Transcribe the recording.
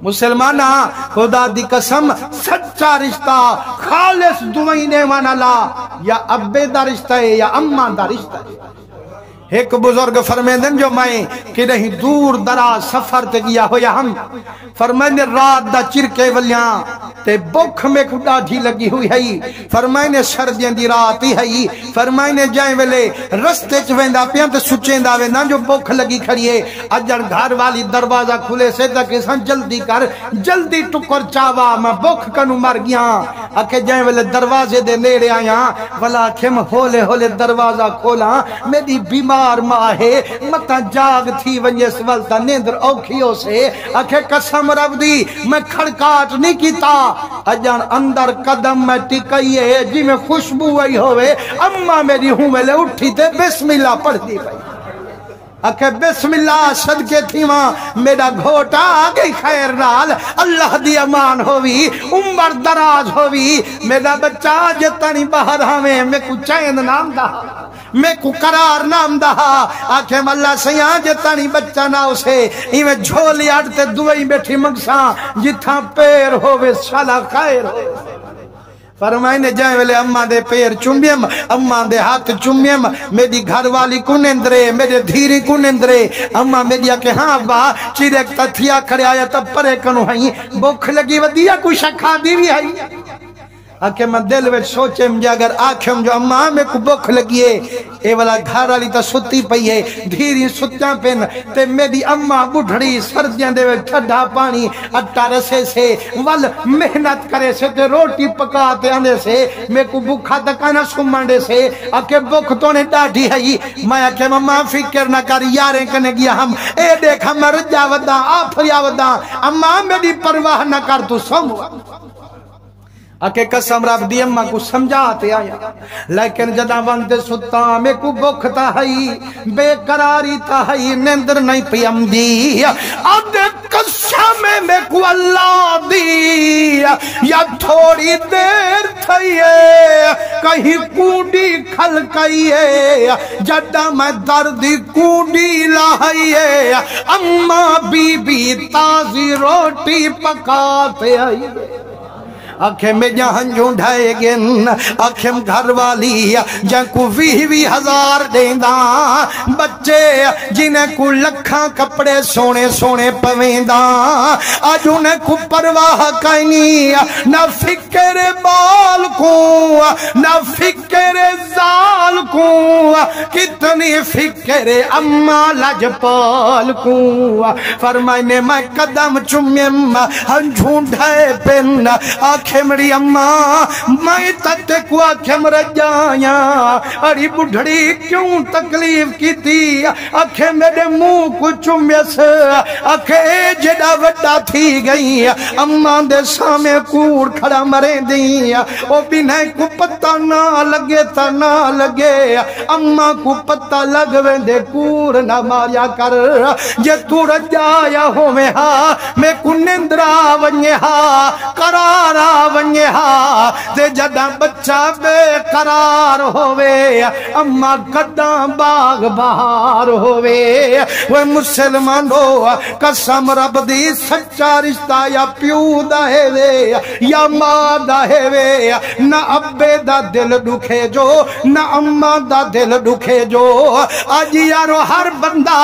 مسلمانہ خدا دی قسم سچا رشتہ خالص دوئینے وانا لا یا ابے دا رشتہ ہے یا اماں دا رشتہ ہے۔ ایک بزرگ فرمیدن جو میں کہ نہیں دور دراز سفر تے گیا ہویا ہم فرمائنے رات دا چرکے ولیاں تے بکھ میں کھڑا ڈھی لگی ہوئی ہے فرمائنے سردیاں دی رات ہی ہے فرمائنے جائیں ویلے رستے چویندہ پیاں تے سچیں دا ویندہ جو بکھ لگی کھڑی ہے اجڑ گھر والی دروازہ کھلے سے تک اسان جلدی کر جلدی ٹکر چاوا میں بکھ کنو مر گیا اکھے جائیں ویلے دروازے دے نیڑے آیا ولا کھم ہولے ہولے دروازہ کھولا میری بیمار ماں ہے متا جاگ تھی ونجے سوالتا نیندر اوکھیوں سے اکھے قسم رب دی میں کھڑکاٹ نہیں کیتا اجان اندر قدم میں ٹکائیے جی میں خوشبو آئی ہوئے اماں میری ہوں میں اٹھی تے بسم اللہ پڑھ دی بھائی اکھے بسم اللہ صدقے تھی ماں میرا گھوٹا آگئی خیر نال اللہ دی امان ہوئی عمر دراز ہوئی میرا بچہ جتانی باہر ہمیں میں کو چیند نام دا میں کو قرار نام دا آکھے اللہ سیاں جتانی بچہ نہ اسے ایویں جھولی آٹتے دوئی بیٹھی مگساں جتھاں پیر ہوئے شالا خیر ہوئے فرمائنے جائیں ویلے اماں دے پیر چمیم اماں دے ہاتھ چمیم میری گھر والی کو نندرے میرے دھیری کو نندرے اماں میری کہ ہاں با چیرک تتھیا کھڑے آیا تب پرے کنو ہائی بکھ لگی ودیا کوئی شکھا دیوی ہائی آکھے میں دل ویچ سوچے مجھے اگر آکھیں جو اماں میں کو بکھ لگیے اے والا گھر والی تا ستی پئی ہے دھیری ستیاں پین تے میری اماں بڑھڑی سردیاں دے وے ٹھڈا پانی اٹا رسے سے ول محنت کرے سے تے روٹی پکاتے آنے سے میں کو بکھا تکانا سمانڈے سے آکھے بکھ تو نے ڈاڑھی ہے میں آکھے ماں فکر نہ کر یاریں کنے گیا ہم اے دیکھ ہم رجا ودا آفریا ودا اماں میری پرواہ نہ کر تو سمو اکے قسم رب دی اماں کو سمجھاتے آیا لیکن جدا وقت ستا میں کو بکھ تا ہے بے قراری تا ہے نیندر نہیں پیم دی اد قسم میں کو اللہ دی یا تھوڑی دیر تھئیے کہیں کونڈی کھل کئیے جدا میں دردی کونڈی لائیے اماں بی بی تازی روٹی پکاتے آئیے آنکھیں میں جہاں جھونڈھائے گن آنکھیں گھر والی جہاں کو 20,000 دیندہ بچے جنہیں کو لکھاں کپڑے سونے سونے پویندہ آج انہیں کو پرواہ کائنی نہ فکر بال کو نہ فکر زال کو کتنی فکر اماں لجپال کو فرمائنے میں قدم چمیم ہم جھونڈھائے پن آنکھیں مری اماں میں تتے کو آنکھیں رجایا اری بڑھڑی کیوں تکلیف کی تھی آنکھیں میرے منہ کو چمیس آنکھیں جڑا وڈا تھی گئی اماں دے سامنے کوڑ کھڑا مرے دی او بینہ کو پتہ نہ لگے تا نہ لگے اماں کو پتہ لگویں دے کوڑ نہ ماریا کر جے تو رجایا ہو میں ہاں میں کو نندرا ونگے ہاں قرارا ونگے ہاں دے جڑا بچہ بے قرار ہوئے اماں قداں باغ بہار ہوئے وہ مسلمانوں قسم رب دی سچا رشتہ یا پیو دا ہے وے یا ماں دا ہے وے نہ ابے دا دل دکھے جو نہ اماں دا دل دکھے جو آج یارو ہر بندہ